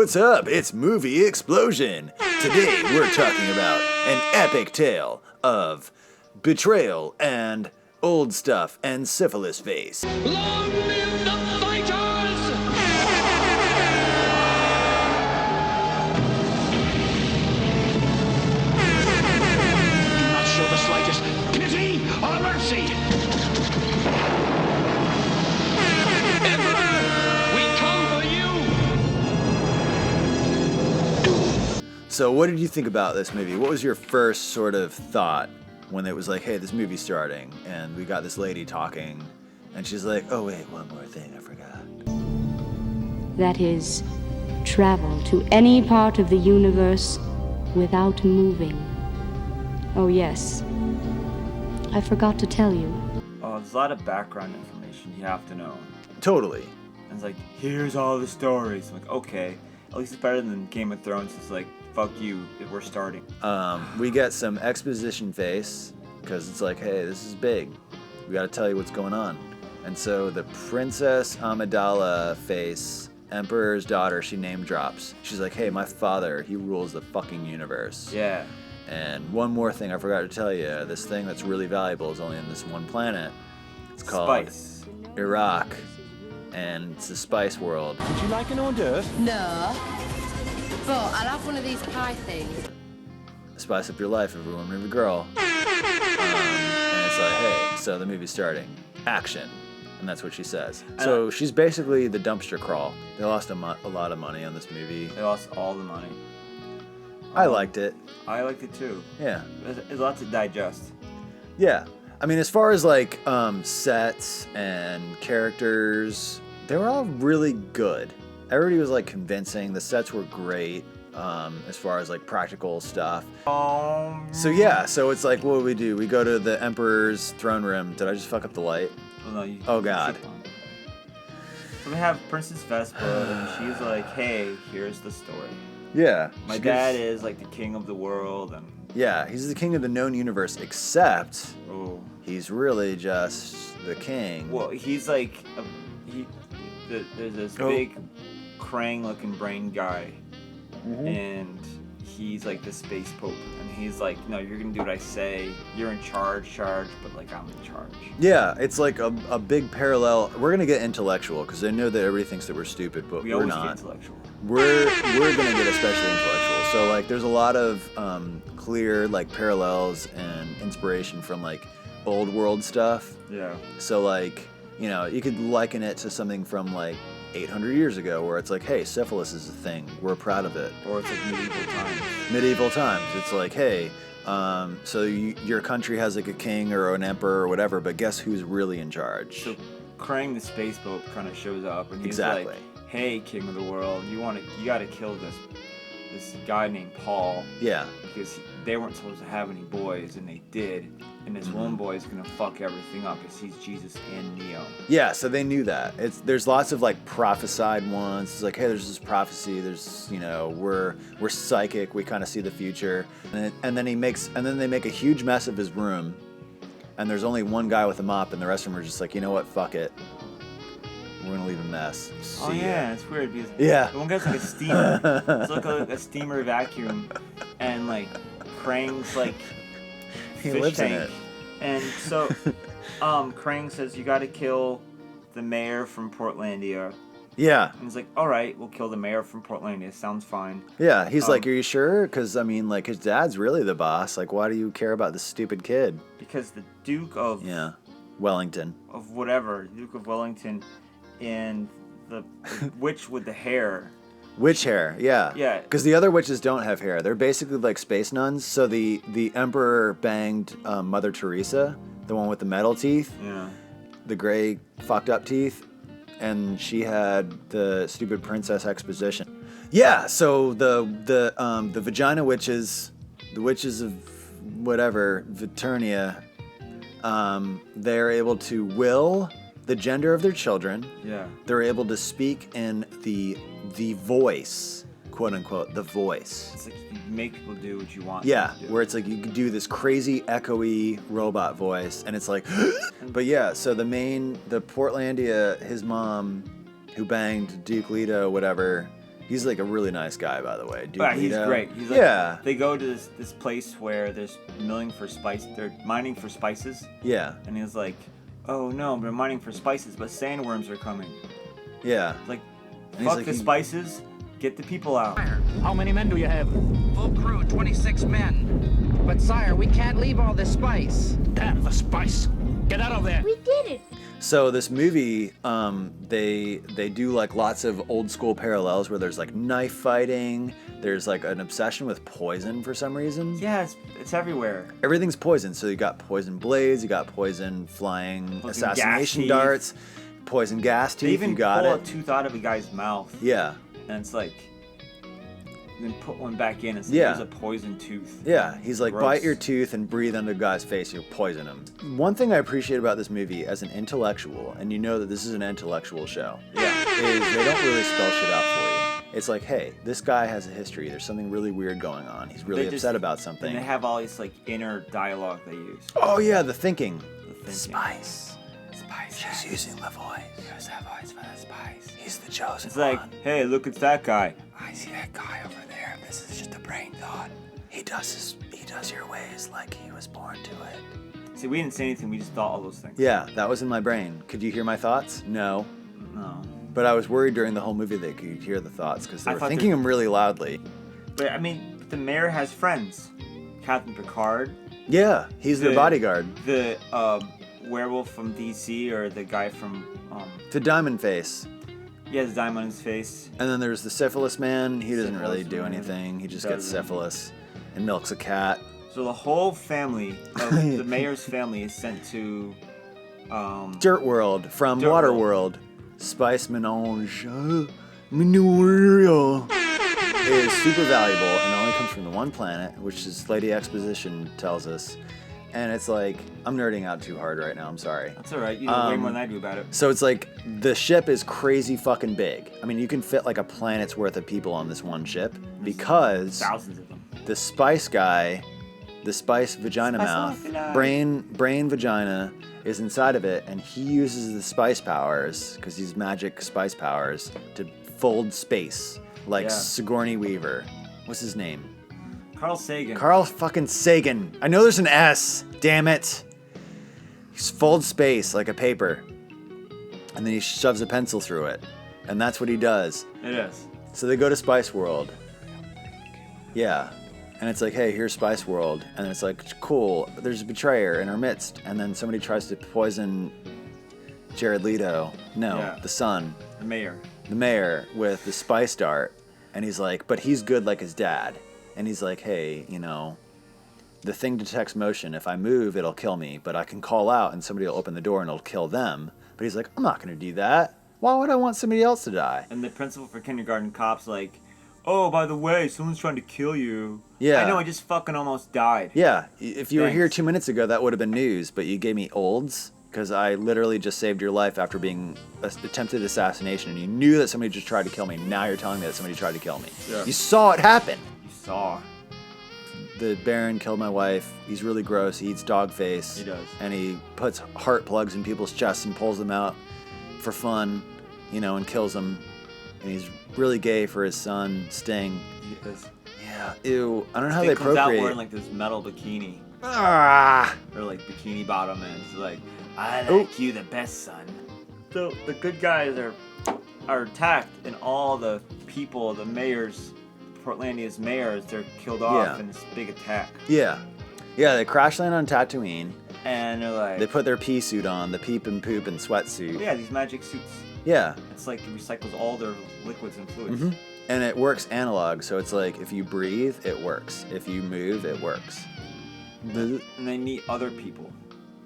What's up? It's Movie Explosion. Today we're talking about an epic tale of betrayal and old stuff and syphilis face. Long live the fighters! Do not show the slightest pity or mercy. Emperor, we come for you. So what did you think about this movie? What was your first sort of thought when it was like, hey, this movie's starting and we got this lady talking and she's like, oh wait, one more thing I forgot. That is, travel to any part of the universe without moving. Oh yes, I forgot to tell you. Oh, there's a lot of background information you have to know. Totally. And it's like, here's all the stories. I'm like, okay, at least it's better than Game of Thrones. It's like, fuck you, we're starting. We get some exposition face because it's like, hey, this is big. We got to tell you what's going on. And so the Princess Amidala face, Emperor's daughter, she name drops. She's like, hey, my father, he rules the fucking universe. Yeah. And one more thing I forgot to tell you. This thing that's really valuable is only on this one planet. It's called Spice. Iraq. And it's the spice world. Would you like an hors d'oeuvre? No. But I'll have one of these pie things. Spice up your life, every woman, every girl. And it's like, hey, so the movie's starting. Action. And that's what she says. So she's basically the dumpster crawl. They lost a lot of money on this movie. They lost all the money. I liked it. I liked it too. Yeah. There's a lot to digest. Yeah. I mean, as far as like sets and characters, they were all really good. Everybody was like convincing. The sets were great as far as like practical stuff. So yeah, so it's like, what do? We go to the Emperor's throne room. Did I just fuck up the light? Oh, no, Oh, God. So we have Princess Vespa, and she's like, hey, here's the story. Yeah. My dad is like the king of the world, and yeah, he's the king of the known universe, except he's really just the king. Well, he's like there's this big Krang-looking brain guy, and he's like the space pope, and he's like, no, you're gonna do what I say. You're in charge, but like I'm in charge. Yeah, it's like a big parallel. We're gonna get intellectual because I know that everybody thinks that we're stupid, but We we're always not. get intellectual. We're gonna get especially intellectual. So like, there's a lot of clear like parallels and inspiration from like old world stuff. Yeah. So like, you know, you could liken it to something from like 800 years ago, where it's like, hey, syphilis is a thing. We're proud of it. Or it's like medieval times. Medieval times. It's like, hey, so your country has like a king or an emperor or whatever, but guess who's really in charge? So Krang the space pope kind of shows up, and he's Exactly. like, hey, king of the world, you gotta kill this guy named Paul. Yeah. Because they weren't supposed to have any boys, and they did. And this one boy is gonna fuck everything up because he's Jesus and Neo. Yeah, so they knew that. There's lots of like prophesied ones. It's like, hey, there's this prophecy. There's, you know, we're psychic. We kind of see the future. And then they make a huge mess of his room. And there's only one guy with a mop, and the rest of them are just like, you know what? Fuck it. We're gonna leave a mess. See ya. Yeah, it's weird because Yeah. the one guy's like a steamer. It's like a steamer vacuum, and like Krang's like He fish lives tank. in it. And so Krang says you gotta kill the mayor from Portlandia. Yeah. And he's like, all right, we'll kill the mayor from Portlandia. Sounds fine. Yeah, he's like, are you sure? Because, I mean, like, his dad's really the boss. Like, why do you care about this stupid kid? Because the Duke of Wellington. of whatever, Duke of Wellington, and the witch with the hair. Witch hair, yeah. Yeah. Because the other witches don't have hair. They're basically like space nuns. So the emperor banged Mother Teresa, the one with the metal teeth, Yeah. the gray fucked up teeth, and she had the stupid princess exposition. Yeah. So the vagina witches, the witches of whatever Viturnia, they're able to will the gender of their children. Yeah. They're able to speak in the voice, quote unquote, the voice. It's like you make people do what you want. Yeah, them to do. where it's like you can do this crazy echoey robot voice, and it's like, but yeah. So the Portlandia, his mom, who banged Duke Leto, whatever, He's like a really nice guy, by the way. Dude, But he's great. He's like, yeah. They go to this place where there's milling for spice. They're mining for spices. Yeah. And he's like, oh no, they're mining for spices, but sandworms are coming. Yeah. It's like, And fuck the spices, get the people out. How many men do you have? Full crew, 26 men. But sire, we can't leave all this spice. Damn the spice. Get out of there. We did it. So this movie, they do like lots of old school parallels where there's like knife fighting. There's like an obsession with poison for some reason. Yeah, it's everywhere. Everything's poison. So you got poison blades, you got poison flying Poison assassination gas darts, poison gas teeth. They even you got pull it. a tooth out of a guy's mouth. Yeah. And it's like, then put one back in and say, Yeah. there's a poison tooth. Yeah, he's like, Gross. bite your tooth and breathe under the guy's face, you'll poison him. One thing I appreciate about this movie as an intellectual, and you know that this is an intellectual show, is they don't really spell shit out for you. It's like, hey, this guy has a history. There's something really weird going on. He's really They upset just- about something. And they have all this like inner dialogue they use. Oh yeah, the thinking. The thinking. Spice. Spice. She's using the voice. Use that voice for the spice. He's the chosen It's like, hey, look at that guy. I see that guy over there. This is just a brain thought. He does your ways like he was born to it. See, we didn't say anything. We just thought all those things. Yeah, that was in my brain. Could you hear my thoughts? No. No. But I was worried during the whole movie they could hear the thoughts because they I were thought thinking they- them really loudly. But I mean, the mayor has friends. Captain Picard, Yeah, he's their The- bodyguard. the werewolf from DC, or the guy from The Diamond Face. he has a diamond on his face. And then there's the Syphilis Man. He doesn't really Syphilis do Man. anything. He just gets Doesn't. syphilis and milks a cat. So the whole family of the mayor's family is sent to Dirt World from Dirt Water World. World. Spice Menage. Manure is super valuable and only comes from the one planet, which is Lady Exposition tells us. And it's like, I'm nerding out too hard right now. I'm sorry. That's all right. You know way more than I do about it. So it's like the ship is crazy fucking big. I mean, you can fit like a planet's worth of people on this one ship because Thousands of them. the spice guy, the spice vagina Spice mouth, vagina. brain vagina is inside of it, and he uses the spice powers because he's magic spice powers to fold space like Yeah. Sigourney Weaver. What's his name? Carl Sagan. Carl fucking Sagan. I know there's an S. Damn it. He folds space like a paper, and then he shoves a pencil through it, and that's what he does. It is. So they go to Spice World. Yeah. And it's like, hey, here's Spice World. And it's like, cool, there's a betrayer in our midst. And then somebody tries to poison Jared Leto. No, Yeah. the son, The mayor. the mayor, with the spice dart. And he's like, but he's good like his dad. And he's like, hey, you know, the thing detects motion. If I move, it'll kill me. But I can call out and somebody will open the door and it'll kill them. But he's like, I'm not going to do that. Why would I want somebody else to die? And the principal for kindergarten cop's like, oh, by the way, someone's trying to kill you. Yeah. I know, I just fucking almost died. Yeah, if you were here Thanks. 2 minutes ago, that would have been news, but you gave me olds because I literally just saved your life after being attempted assassination, and you knew that somebody just tried to kill me. Now you're telling me that somebody tried to kill me. Yeah. You saw it happen. You saw. The Baron killed my wife. He's really gross. He eats dog face. He does. And he puts heart plugs in people's chests and pulls them out for fun, you know, and kills them. And he's really gay for his son, Sting. He is. Yeah, ew. I don't know how He they comes out procreate. wearing like this metal bikini. Ah! Or like bikini bottom, and it's like, I like Oh. you the best, son. So the good guys are attacked, and all the people, the mayors, Portlandia's mayors, they're killed off Yeah. in this big attack. Yeah. Yeah, they crash land on Tatooine. And they're like, They put their pea suit on, the peep and poop and sweatsuit. yeah, these magic suits. Yeah. It's like it recycles all their liquids and fluids. Mhm. And it works analog, so it's like if you breathe, it works. If you move, it works. And they meet other people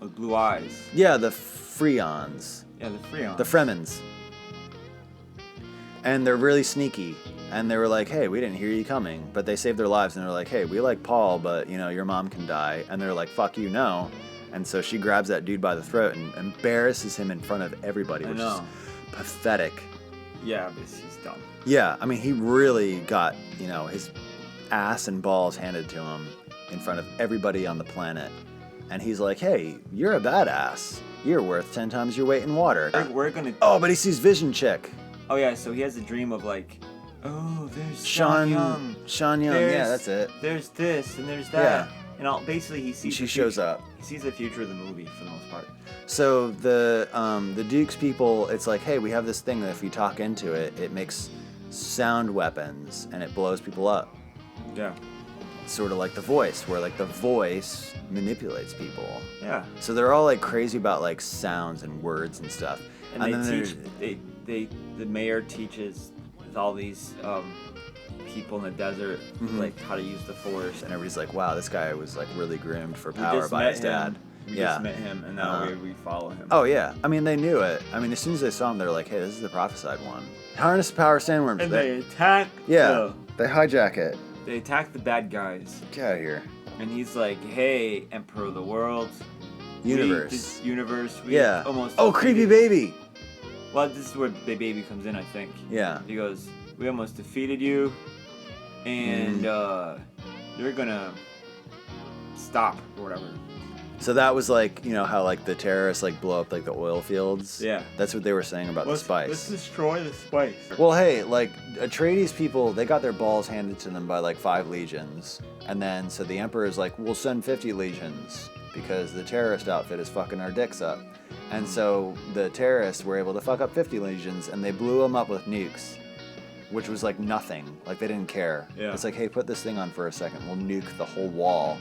with blue eyes. Yeah, the Freons. Yeah, the Freon. The Fremens. And they're really sneaky. And they were like, hey, we didn't hear you coming. But they saved their lives, and they're like, hey, we like Paul, but, you know, your mom can die. And they're like, fuck you, no. And so she grabs that dude by the throat and embarrasses him in front of everybody, I which know. is pathetic. Yeah, but he's dumb. Yeah, I mean, he really got, you know, his ass and balls handed to him in front of everybody on the planet. And he's like, hey, you're a badass. You're worth 10 times your weight in water. We're gonna. Oh, but he sees Vision Chick. Oh yeah, so he has a dream of like oh, there's Sean Young. Sean Young. There's, Yeah, that's it. There's this and there's that. Yeah. And basically he sees. She shows up. He sees the future of the movie for the most part. So the Duke's people, it's like, hey, we have this thing that if you talk into it, it makes sound weapons and it blows people up. Yeah. Sort of like the voice, where like the voice manipulates people. Yeah. So they're all like crazy about like sounds and words and stuff. And the mayor teaches all these people in the desert like how to use the force. And everybody's like, wow, this guy was like really groomed for power by his dad. We just met him, and now we follow him. Oh yeah, I mean they knew it. I mean as soon as they saw him, they're like, hey, this is the prophesied one. Harness the power sandworms. And they attack. Yeah. They hijack it. They attack the bad guys. Get out of here. And he's like, hey, Emperor of the World. Universe. This universe. Yeah. Almost. Oh, creepy baby. Well, this is where the baby comes in, I think. Yeah. He goes, we almost defeated you, and you're gonna stop or whatever. So that was like, you know how like the terrorists like blow up like the oil fields? Yeah. That's what they were saying about the spice. Let's destroy the spice. Well, hey, like Atreides people, they got their balls handed to them by like 5 legions. And then so the Emperor's like, we'll send 50 legions because the terrorist outfit is fucking our dicks up. And so the terrorists were able to fuck up 50 legions and they blew them up with nukes, which was like nothing. Like they didn't care. Yeah. It's like, hey, put this thing on for a second. We'll nuke the whole wall.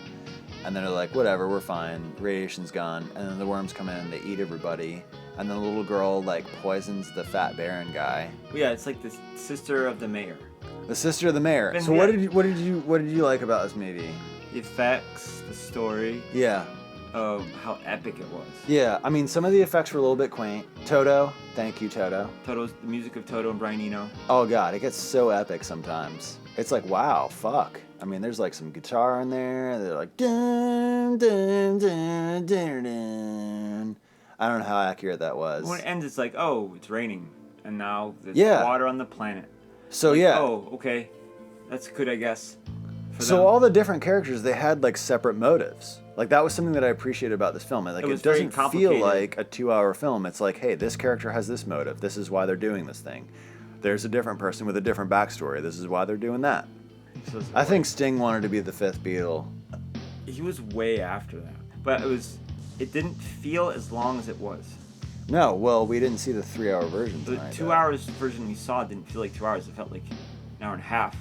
And then they're like, whatever, we're fine. Radiation's gone. And then the worms come in and they eat everybody. And then the little girl like poisons the fat Baron guy. Well, yeah, it's like the sister of the mayor. The sister of the mayor. And So what did you like about this movie? The effects, the story, Yeah. how epic it was. Yeah, I mean some of the effects were a little bit quaint. Toto, thank you, Toto. The music of Toto and Brian Eno. Oh god, it gets so epic sometimes. It's like, wow, fuck. I mean, there's like some guitar in there. They're like, dun, dun, dun, dun, dun. I don't know how accurate that was. When it ends, it's like, oh, it's raining, and now there's Yeah. water on the planet. So Like, yeah. Oh, okay, that's good, I guess. So all the different characters, they had like separate motives. Like that was something that I appreciated about this film. Like It was it very doesn't feel complicated. like a 2-hour film. It's like, hey, this character has this motive. This is why they're doing this thing. There's a different person with a different backstory. This is why they're doing that. So it's I like- think Sting wanted to be the 5th Beatle. he was way after that, but it didn't feel as long as it was. No, well, we didn't see the 3-hour version The tonight. 2 though. hours version we saw didn't feel like 2 hours. It felt like an hour and a half.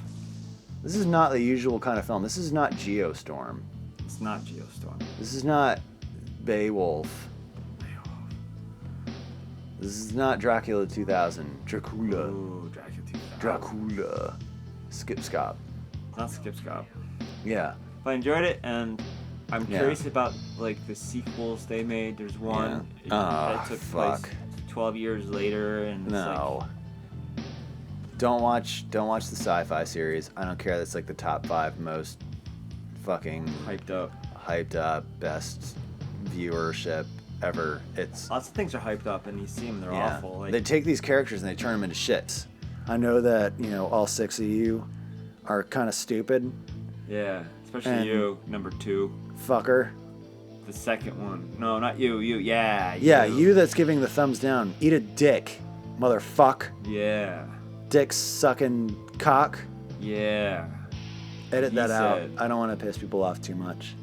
This is not the usual kind of film. This is not Geostorm. It's not Geostorm. This is not Beowulf. This is not Dracula 2000. Dracula. Ooh, Dracula 2000. Dracula. Skip Scop. Not Skip Scop. Yeah. But I enjoyed it, and I'm Yeah. curious about like the sequels they made. There's one Yeah. that took Fuck. place 12 years later, and it's No. Don't watch the sci-fi series. I don't care. That's like the top 5 most fucking like hyped up. hyped up, best viewership ever. It's Lots of things are hyped up, and you see them, they're yeah. awful. Like, They take these characters and they turn them into shits. I know that, all 6 of you are kind of stupid. yeah, especially and- you, number 2, Fucker. the second one. No, not you. You, yeah. Yeah, you that's giving the thumbs down. Eat a dick, motherfuck. Yeah. Dick sucking cock. Yeah. Edit He that out. said- I don't want to piss people off too much.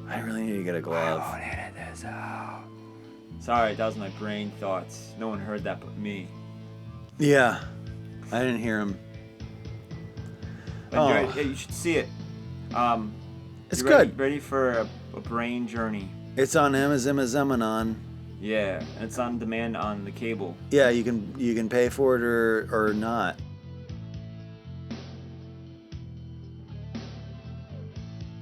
I really need to get a glove. Edit this out. Sorry, that was my brain thoughts. No one heard that but me. Yeah, I didn't hear him. But Oh. yeah, you should see it. It's You ready, good. Ready for a brain journey. It's on Amazon. Yeah, and it's on demand on the cable. Yeah, you can pay for it or not.